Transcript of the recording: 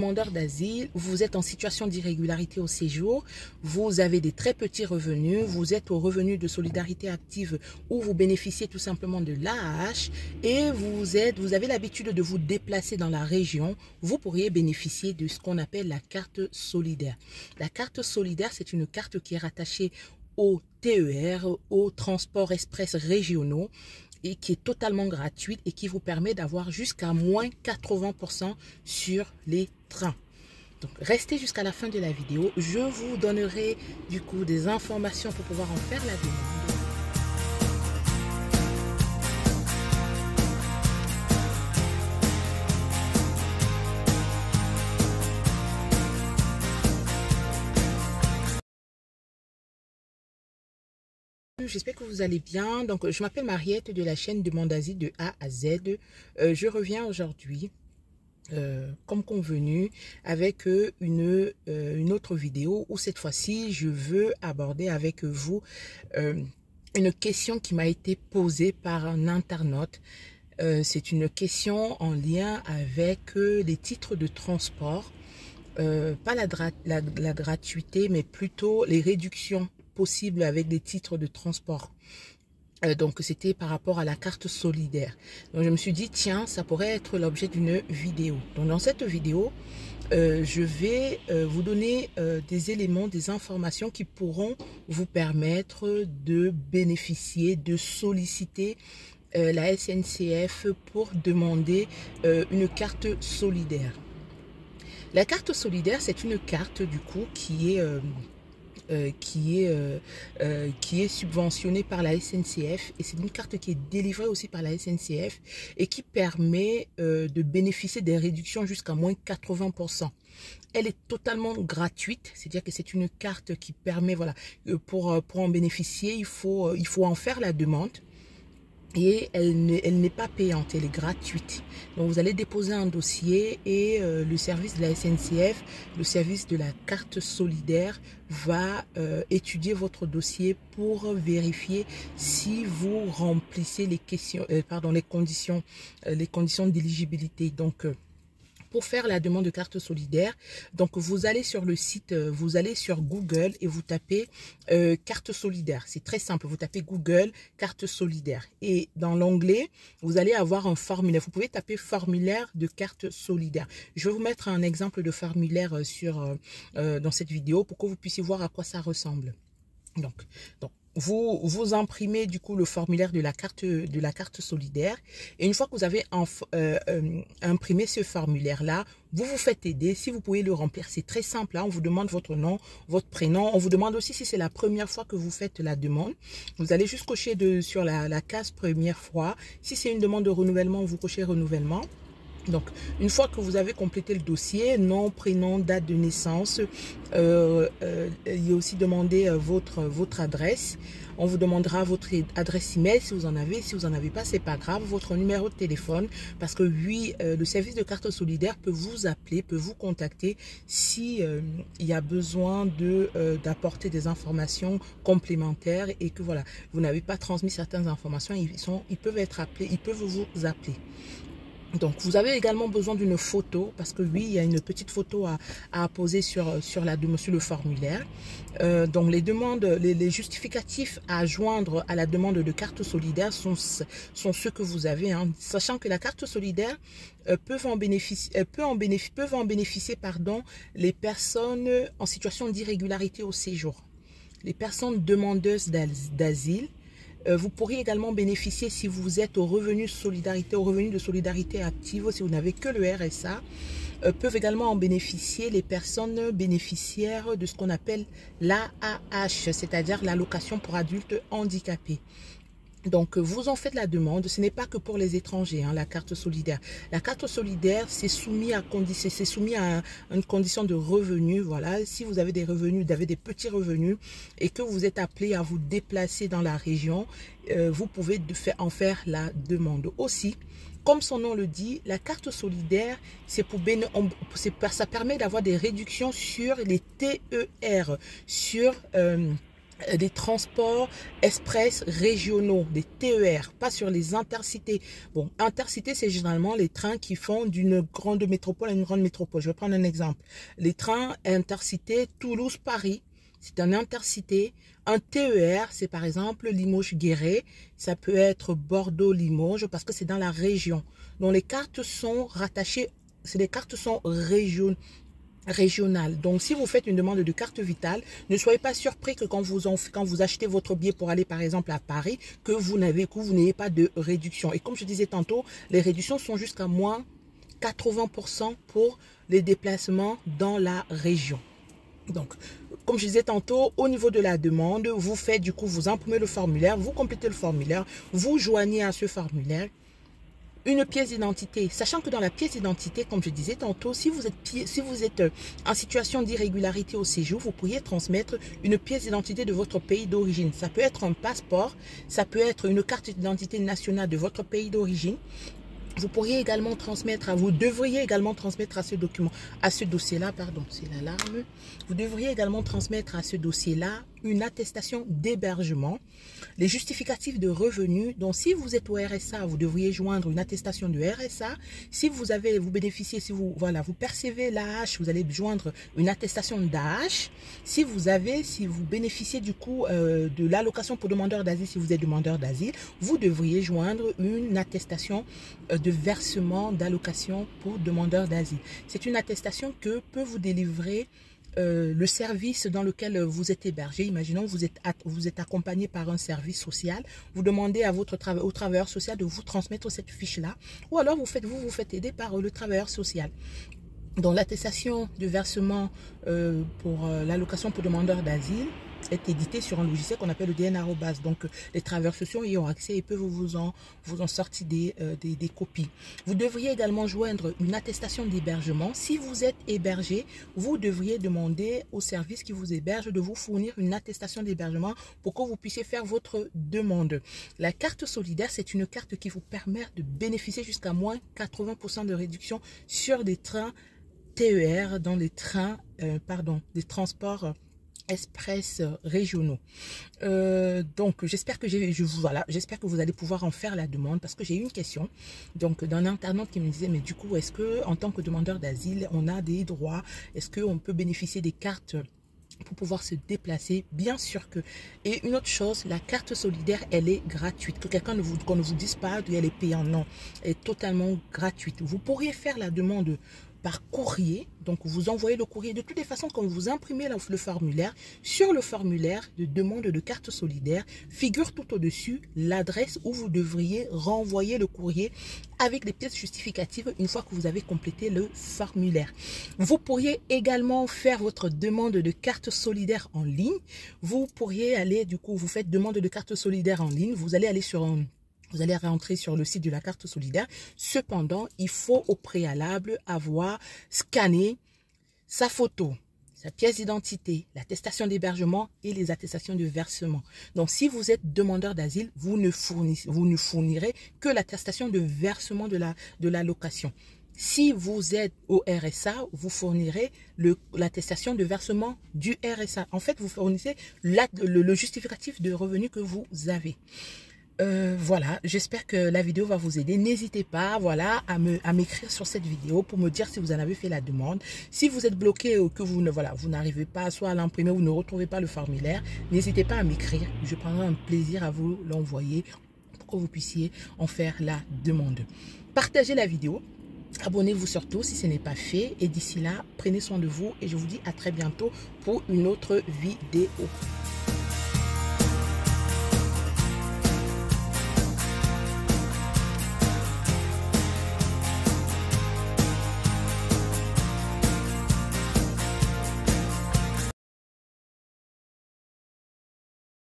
demandeur d'asile, vous êtes en situation d'irrégularité au séjour, vous avez des très petits revenus, vous êtes au revenu de solidarité active où vous bénéficiez tout simplement de l'AAH et vous avez l'habitude de vous déplacer dans la région, vous pourriez bénéficier de ce qu'on appelle la carte solidaire. La carte solidaire, c'est une carte qui est rattachée au TER, aux transports express régionaux, et qui est totalement gratuite et qui vous permet d'avoir jusqu'à moins 80% sur les trains. Donc restez jusqu'à la fin de la vidéo, je vous donnerai du coup des informations pour pouvoir en faire la demande. J'espère que vous allez bien. Donc, je m'appelle Mariette de la chaîne Demande d'Asile de A à Z. Je reviens aujourd'hui, comme convenu, avec une autre vidéo où cette fois-ci, je veux aborder avec vous une question qui m'a été posée par un internaute. C'est une question en lien avec les titres de transport. Pas la gratuité, mais plutôt les réductions possibles avec des titres de transport. Donc c'était par rapport à la carte solidaire. Donc je me suis dit, tiens, ça pourrait être l'objet d'une vidéo. Donc dans cette vidéo, je vais vous donner des éléments, des informations qui pourront vous permettre de bénéficier, de solliciter la SNCF pour demander une carte solidaire. La carte solidaire, c'est une carte du coup qui est subventionnée par la SNCF et c'est une carte qui est délivrée aussi par la SNCF et qui permet de bénéficier des réductions jusqu'à moins 80%. Elle est totalement gratuite, c'est-à-dire que c'est une carte qui permet, voilà, pour en bénéficier, il faut en faire la demande. Et elle n'est pas payante, elle est gratuite. Donc vous allez déposer un dossier et le service de la SNCF, le service de la carte solidaire va étudier votre dossier pour vérifier si vous remplissez les conditions d'éligibilité. Donc pour faire la demande de carte solidaire, donc vous allez sur le site, vous allez sur Google et vous tapez carte solidaire. C'est très simple, vous tapez Google carte solidaire et dans l'onglet, vous allez avoir un formulaire. Vous pouvez taper formulaire de carte solidaire. Je vais vous mettre un exemple de formulaire dans cette vidéo pour que vous puissiez voir à quoi ça ressemble. Donc vous imprimez du coup le formulaire de la carte solidaire et une fois que vous avez imprimé ce formulaire là, vous vous faites aider. Si vous pouvez le remplir, c'est très simple, hein. On vous demande votre nom, votre prénom, on vous demande aussi si c'est la première fois que vous faites la demande. Vous allez juste cocher sur la case première fois. Si c'est une demande de renouvellement, vous cochez renouvellement. Donc, une fois que vous avez complété le dossier, nom, prénom, date de naissance, il y a aussi demandé votre adresse. On vous demandera votre adresse email si vous en avez. Si vous n'en avez pas, c'est pas grave. Votre numéro de téléphone, parce que oui, le service de carte solidaire peut vous appeler, peut vous contacter si il y a besoin d'apporter des informations complémentaires et que voilà, vous n'avez pas transmis certaines informations. Ils peuvent être appelés, ils peuvent vous appeler. Donc, vous avez également besoin d'une photo parce que oui, il y a une petite photo à poser sur le formulaire. Donc, les justificatifs à joindre à la demande de carte solidaire sont ceux que vous avez, hein, sachant que la carte solidaire peuvent en bénéficier les personnes en situation d'irrégularité au séjour, les personnes demandeuses d'asile. Vous pourriez également bénéficier si vous êtes au revenu de solidarité active, si vous n'avez que le RSA. Peuvent également en bénéficier les personnes bénéficiaires de ce qu'on appelle l'AAH, c'est-à-dire l'allocation pour adultes handicapés. Donc, vous en faites la demande. Ce n'est pas que pour les étrangers, hein, la carte solidaire. La carte solidaire, c'est soumis à une condition de revenu. Voilà, si vous avez des revenus, vous avez des petits revenus et que vous êtes appelé à vous déplacer dans la région, vous pouvez en faire la demande. Aussi, comme son nom le dit, la carte solidaire, ça permet d'avoir des réductions sur les TER, sur des transports express régionaux, des TER, pas sur les intercités. Bon, intercités, c'est généralement les trains qui font d'une grande métropole à une grande métropole. Je vais prendre un exemple. Les trains intercités Toulouse-Paris, c'est un intercité. Un TER, c'est par exemple Limoges-Guéret. Ça peut être Bordeaux-Limoges parce que c'est dans la région. Donc, les cartes sont rattachées, les cartes sont régionale. Donc, si vous faites une demande de carte vitale, ne soyez pas surpris que quand vous achetez votre billet pour aller, par exemple, à Paris, que vous n'ayez pas de réduction. Et comme je disais tantôt, les réductions sont jusqu'à moins 80% pour les déplacements dans la région. Donc, comme je disais tantôt, au niveau de la demande, vous faites du coup, vous imprimez le formulaire, vous complétez le formulaire, vous joignez à ce formulaire une pièce d'identité, sachant que dans la pièce d'identité, comme je disais tantôt, si vous êtes en situation d'irrégularité au séjour, vous pourriez transmettre une pièce d'identité de votre pays d'origine. Ça peut être un passeport, ça peut être une carte d'identité nationale de votre pays d'origine. Vous pourriez également transmettre, vous devriez également transmettre à ce document, à ce dossier-là, pardon, c'est l'alarme. Vous devriez également transmettre à ce dossier-là une attestation d'hébergement, les justificatifs de revenus. Donc, si vous êtes au RSA, vous devriez joindre une attestation de RSA. Si vous bénéficiez, si vous percevez l'AH, vous allez joindre une attestation d'AH. Si vous bénéficiez du coup de l'allocation pour demandeurs d'asile, si vous êtes demandeur d'asile, vous devriez joindre une attestation de versement d'allocation pour demandeurs d'asile. C'est une attestation que peut vous délivrer le service dans lequel vous êtes hébergé. Imaginons vous êtes accompagné par un service social. Vous demandez au travailleur social de vous transmettre cette fiche-là. Ou alors vous faites aider par le travailleur social. Donc l'attestation de versement pour l'allocation pour demandeurs d'asile est édité sur un logiciel qu'on appelle le DN-Arrobas. Donc, les travailleurs sociaux y ont accès et peuvent vous en sortir des copies. Vous devriez également joindre une attestation d'hébergement. Si vous êtes hébergé, vous devriez demander au service qui vous héberge de vous fournir une attestation d'hébergement pour que vous puissiez faire votre demande. La carte solidaire, c'est une carte qui vous permet de bénéficier jusqu'à moins 80% de réduction sur des trains TER, dans les trains, des transports express régionaux. Donc j'espère que j'espère que vous allez pouvoir en faire la demande, parce que j'ai eu une question donc d'un internaute qui me disait, mais du coup, est-ce que en tant que demandeur d'asile on a des droits, est-ce qu'on peut bénéficier des cartes pour pouvoir se déplacer? Bien sûr que. Et une autre chose, la carte solidaire, elle est gratuite. Que quelqu'un qu'on ne vous dise pas qu'elle est payante, non, elle est totalement gratuite. Vous pourriez faire la demande par courrier, donc vous envoyez le courrier. De toutes les façons, quand vous imprimez le formulaire, sur le formulaire de demande de carte solidaire, figure tout au-dessus l'adresse où vous devriez renvoyer le courrier avec les pièces justificatives une fois que vous avez complété le formulaire. Vous pourriez également faire votre demande de carte solidaire en ligne. Vous pourriez aller, du coup, vous faites demande de carte solidaire en ligne, vous allez rentrer sur le site de la carte solidaire. Cependant, il faut au préalable avoir scanné sa photo, sa pièce d'identité, l'attestation d'hébergement et les attestations de versement. Donc, si vous êtes demandeur d'asile, vous ne fournirez que l'attestation de versement de l'allocation. Si vous êtes au RSA, vous fournirez l'attestation de versement du RSA. En fait, vous fournissez le justificatif de revenu que vous avez. Voilà, j'espère que la vidéo va vous aider. N'hésitez pas, voilà, à m'écrire sur cette vidéo pour me dire si vous en avez fait la demande. Si vous êtes bloqué ou que vous n'arrivez pas soit à l'imprimer ou ne retrouvez pas le formulaire, n'hésitez pas à m'écrire. Je prendrai un plaisir à vous l'envoyer pour que vous puissiez en faire la demande. Partagez la vidéo. Abonnez-vous surtout si ce n'est pas fait. Et d'ici là, prenez soin de vous et je vous dis à très bientôt pour une autre vidéo.